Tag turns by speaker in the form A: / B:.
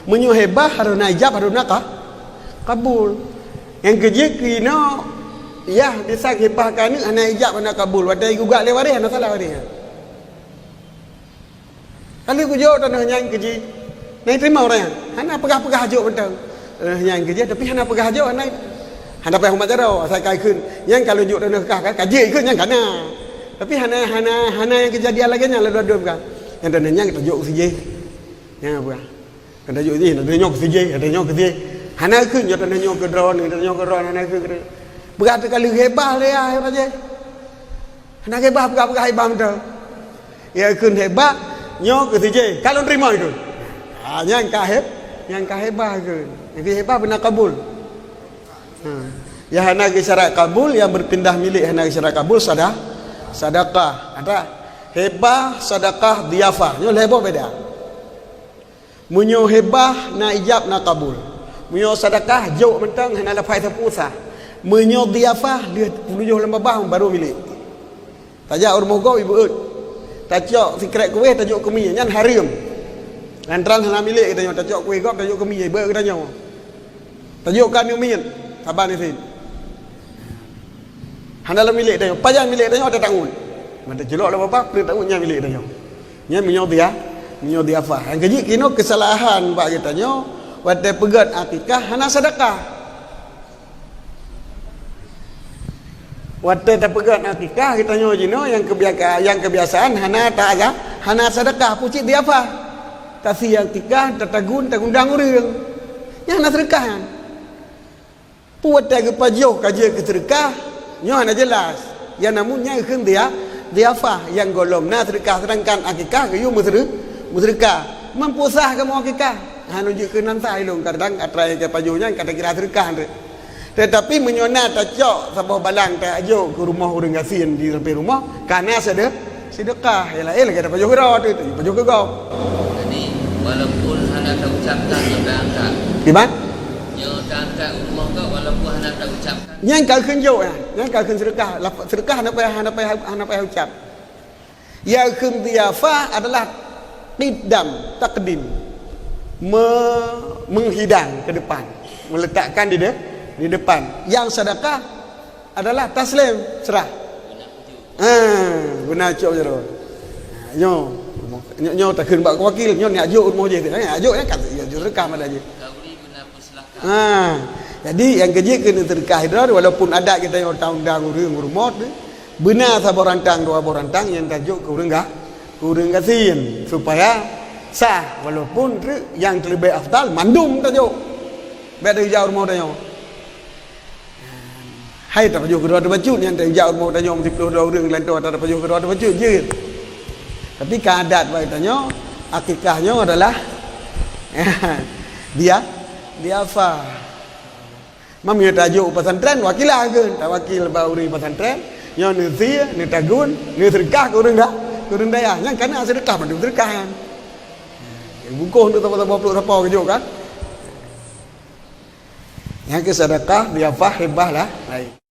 A: Menyo hebah haruna ijab haruna kabul. Yang kerja kena ya bisa hebah kana ana ijab ana kabul. Wadai gugat le waris ana salah waris. Kali ku jawab tanah yang kerja. Nai terima orang. Hana pegah-pegah hajuk betul. Yang kerja tapi hana pegah hajuk nai. Hana payah umat jaro saya kai kun. Yang kalau juk tanah kah kaji kun yang kana. Tapi hana yang kejadian lagi nya la dua kan. Yang tanahnya kita juk sije. Yang apa? Kada juk ni, ada nyok sije, ada nyok sije. Hana kun juk tanah nyok ke drone, ada nyok ke drone hana kun. Berat kali hebah le ah raja. Hana hebah pegah-pegah hebah betul. Ya kun hebah nyok ke sije. Kalau terima itu. Yang kahebah kun. Yang hebah benar kabul. Ya hana ke syarat kabul yang berpindah milik hana ke syarat kabul sedekah. Ada hebah, sedekah, diafah. Nyo lebih beda. Munyo hebah na ijab na kabul. Munyo sedekah jauh mentang hana lepas terpusah. Munyo diafah dia puluh lembah baru milik. Tajak urmoh go ibu ut. Tajak sikret kuih tajuk kemi nyan harim. Lantaran hana milik kita nyo tajak kuih go tajuk kemi ibu kita nyo. Tajuk kan yo min. Sabar ni sin. Hana la milik dia. Pajak milik dia ada tanggung. Mata jelok lah bapa, perlu tanggungnya milik dia. Nya minyo diafah. Yang keji kino kesalahan pak kita nyo, wate pegat akikah hana sedekah. Wate pegat akikah kita nyo jino yang kebiasaan hana ta'ala, hana sedekah pucik diafah. Tapi yang akikah tatagun tagundang urang. Yang hana sedekah. Puat ke pajoh kaji ke sedekah, nyo hana jelas. Yang namunnya keun diafah yang golom na sedekah sedangkan akikah ke yu musyrikah mempusah ke mau akikah hanu je ke nantai long kadang atrai ke pajunya kata kira sedekah tetapi menyona tacok sabah balang tak ajo ke rumah urang gasin di samping rumah karena sedekah ya lain lagi ada pajuh ke rot itu pajuh ke gau
B: jadi walaupun hana tak ucapkan sudah angkat
A: gimana
B: yo tak angkat rumah kau walaupun hana tak ucapkan
A: yang kau kenjo yang kau ken sedekah hana payah ucap ya kum diafah adalah qidam takdim menghidang ke depan meletakkan di depan yang sedekah adalah taslim serah guna cok jero nyo tak keun bak wakil nyo ni ajuk mo je ajuk kan sedekah ada je jadi yang kerja kena sedekah itu walaupun ada kita yang undang urang rumot benar saborantang dua borantang yang tajuk ke urang gasin supaya sah walaupun yang terlebih afdal mandum tajuk beda jauh mau tanya hai tajuk kedua tajuk yang jauh mau tanya 10 urang lain tu tajuk kedua tajuk je tapi keadat baik tanya akikahnya adalah dia apa mamnya tajuk pesantren wakilah ke tak wakil bauri pesantren yang ni sia ni tagun ni sedekah ke urang dah urang daya yang kana sedekah mandum sedekah kan bukuh untuk apa-apa peluk apa ke kan yang ke sedekah diafah hebah lah lain